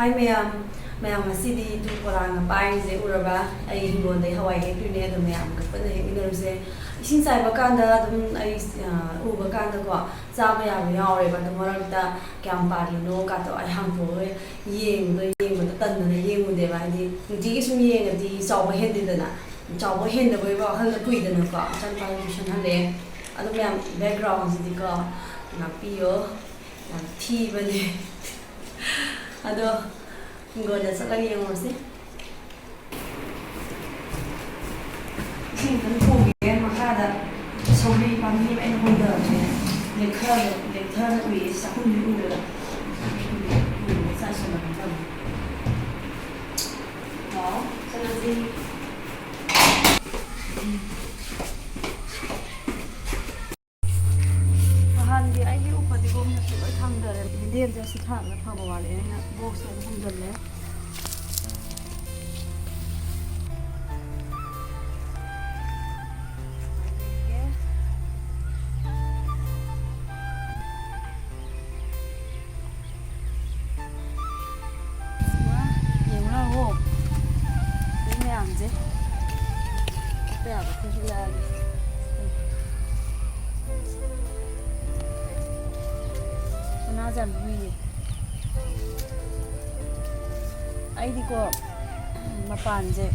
Hi mayam asidi tu korang pai je uraba ai hingon dei hawai he tu ne dum mayam ka pane iner se isin sai bakanda dum ai u bakanda ko cha ba ya ya re ba dum ra ta kyam pa ri no ka to ai hang po yeng do tan ne yeng mu de ba di ji sum yeng di chaw ba hen de na chaw ba hen de ba han pui de na ko chan pa shan han le adu mayam background ji di ko na pi yo thi ba ne ado ngồi sẽ lagi yang masih sini kan kopi maka ada sorry pagi main honda lekar wis sakun di udah saya sudah macam oh selesai bahan dia ini upati gom nasi berthang dari dia jadi thang lah bawa wale na box yang hamdan le Nazar lui ai di ko mapan je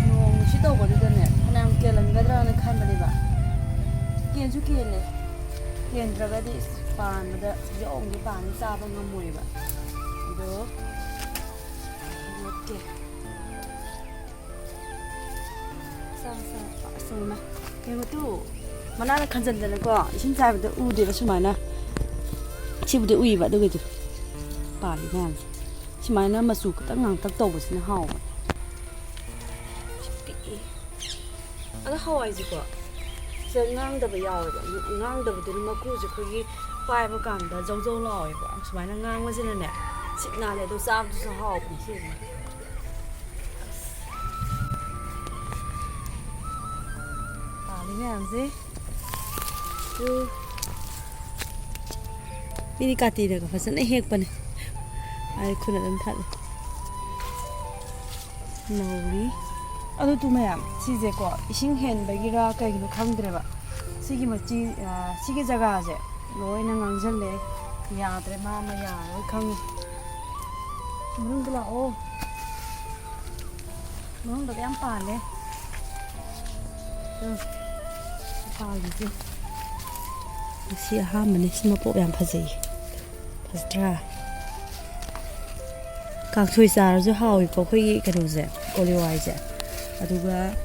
nong si to ko de ne hanam ke lan gadra ne khan bani ba kien ju kien le kien dra ga di pan da yo ong di pan sa ba ngamoi ba do oke sang pa so ma ke ko tu mana na khan jan de ko isin sai ba de u de ba su ma na chibude ui ba doge tu pa li nam chimana masu ka ngang tak to bus na haw ala hawai ji ko se ngang da ba yaw ba ngang da ba de ma ku ji ko gi pai ba kam da zau zau law ba chimana ngang wa ji na ne chit na le do sam du sa haw bu si pa li nam ji tu ini kati dah kau pasal hek pan, ay kuna dan thal. Nauri, aduh tu mayam, si je ko, ising hen bagi ra kaya gino khang dre ba, sigi macam sigi jaga aja, loi na ngangjal le, ya dre mama ya, loi khang, mung bela oh, mung bela yang pan le, pan gitu. Si aha mana semua pop yang pasai, pastra. Kang chui sar je hawi ko koi kanu je, oliwai je. Aduga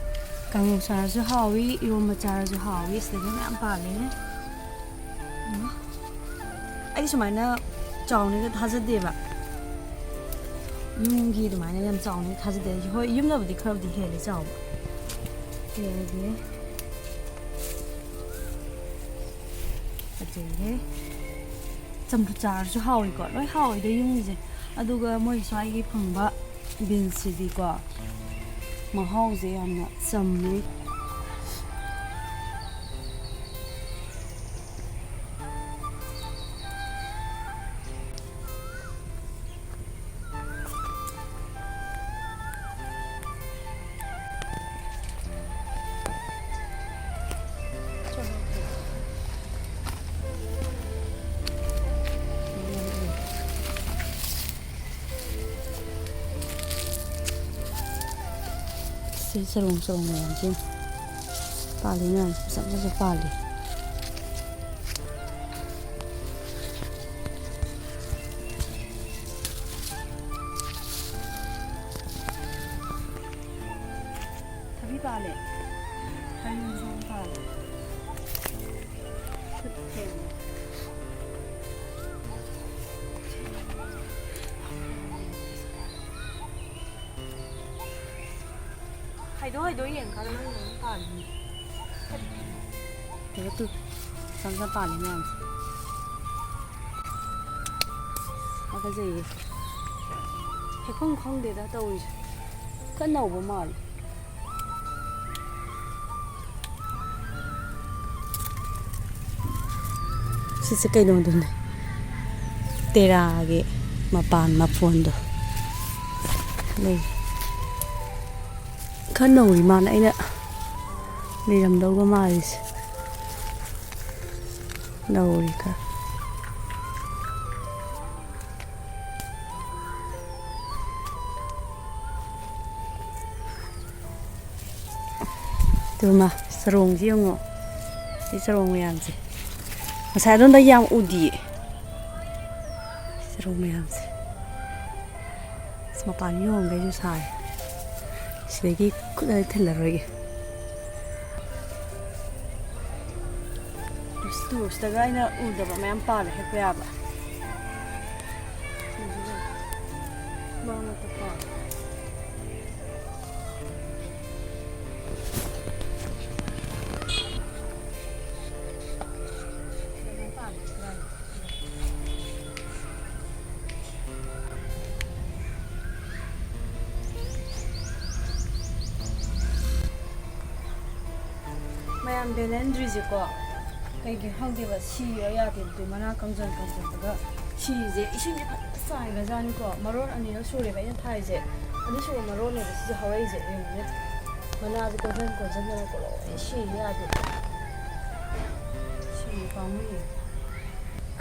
kang sar je hawi, iom macar je hawi, sedang yang apa ni? Ai semua na jauh ni kita hasil deba. Yung gitu mana yang jauh ni hasil deba, jauh yung dah budi kerap di heli jauh. Jadi. Jadi, campur car tu hawi ko, loi hawi dah yung je. Aduga moi sai ki phangba bin sidi ko, mahau je amna samni. Serung ni anjing, paling kan, sampai sepali. Tapi paling, hanya sampai paling. Hai đối hiện khá là nó phản thế từ sang ra phản này làm có cái gì hay không để ra tôi cất nấu vào mỏi si cây đồng này tera cái mà bàn mà phun được lei khăn nổi mà nãy nè đi làm đâu có mai đâu đi cả từ mà sarong gì không ạ đi sarong mày ăn gì mà sai đó đây yang udi sarong mày ăn gì mà pan nhông cái chú sai sẽ cái cứ đây thay là rồi tu stagai na uda ba mem pa le pe aba ba na ta pa mayam belendri ji ko cái hông thì là xì ở nhà thì tụi mình công dân đó xì dễ ít nhất phải cái ra như có mà rồi anh ấy số này phải thay dễ anh ấy số mà rồi này là hậu ấy dễ nhưng mà na thì công dân là có lỗi xì nhà thì xì phong gì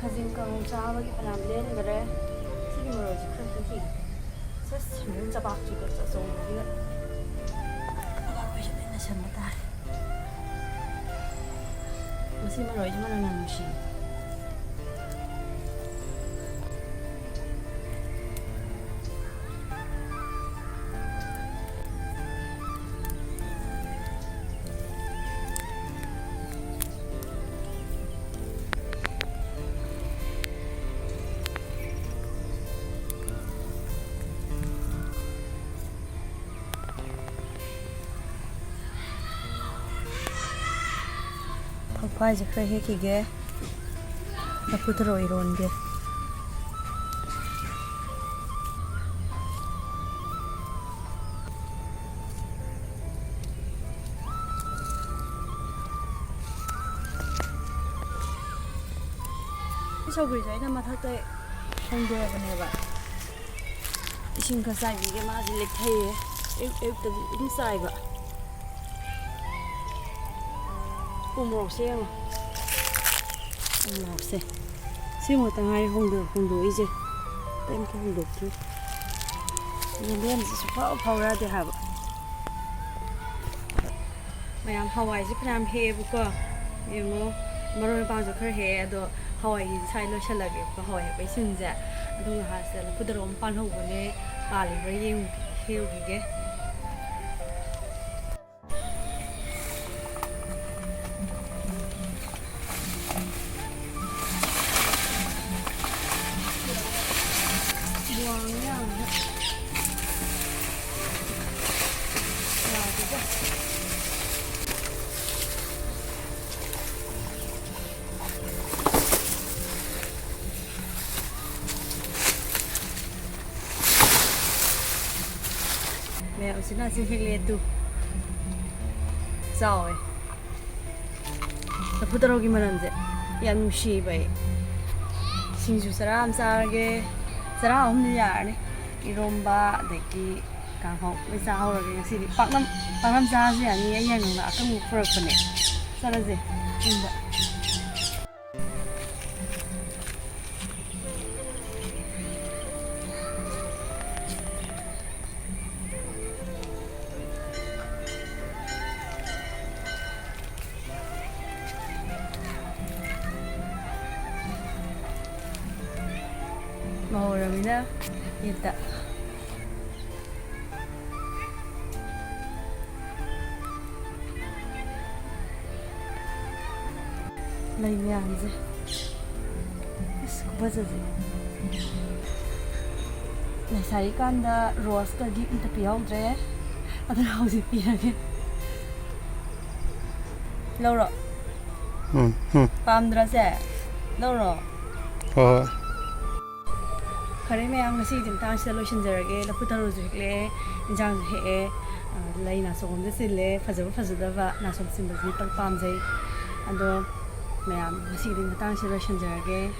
cái gì công cha với cái làm lên cái đấy thì mà rồi chỉ không cái gì sẽ mìnhจะbạc chỉ cóจะส่งđi nữa bác bây giờ bên này xem mà ta masih meroy cuma nang musi Pai je khre he ki ge na putro iron ge so gri jai na ma thak te hong de ba ne ba ising ka sai bi ge ma ji lek thai e te in sai ba một xe mà một xe xe một tầng hai không được ý chứ tem không được chứ nhưng bên sẽ phao ra thì hả mày làm Hawaii chứ phải làm hè bữa qua em mà rồi bao giờ khởi hè đó Hawaii sai lo chơi lại cái Hawaii phải xin ra đúng là sẽ là cứ đồn pan hậu của này bà lại với em theo cái mẹ ở trên là xin hết liền tu sao ấy tập phút đầu kia mà làm gì yan mushi vậy xin chú saram sarage saram hôm nay này iromba để ki càng học bây giờ học rồi cái gì đi bác năm ra gì anh ấy anh là các mục phật này sao là gì không vậy màu rồi mình đó hiện tại lấy nhàn gì có gì Leisari Matamda rose cái gì Amta Pihoudre Aduna Houjik Pire lâu rồi Pamdra sẽ lâu rồi khare me ang si din tang solution jarage la putaro jikle jang he lai na som de sile faza va na som sim de pal pam jai ando me am si din tang solution jarage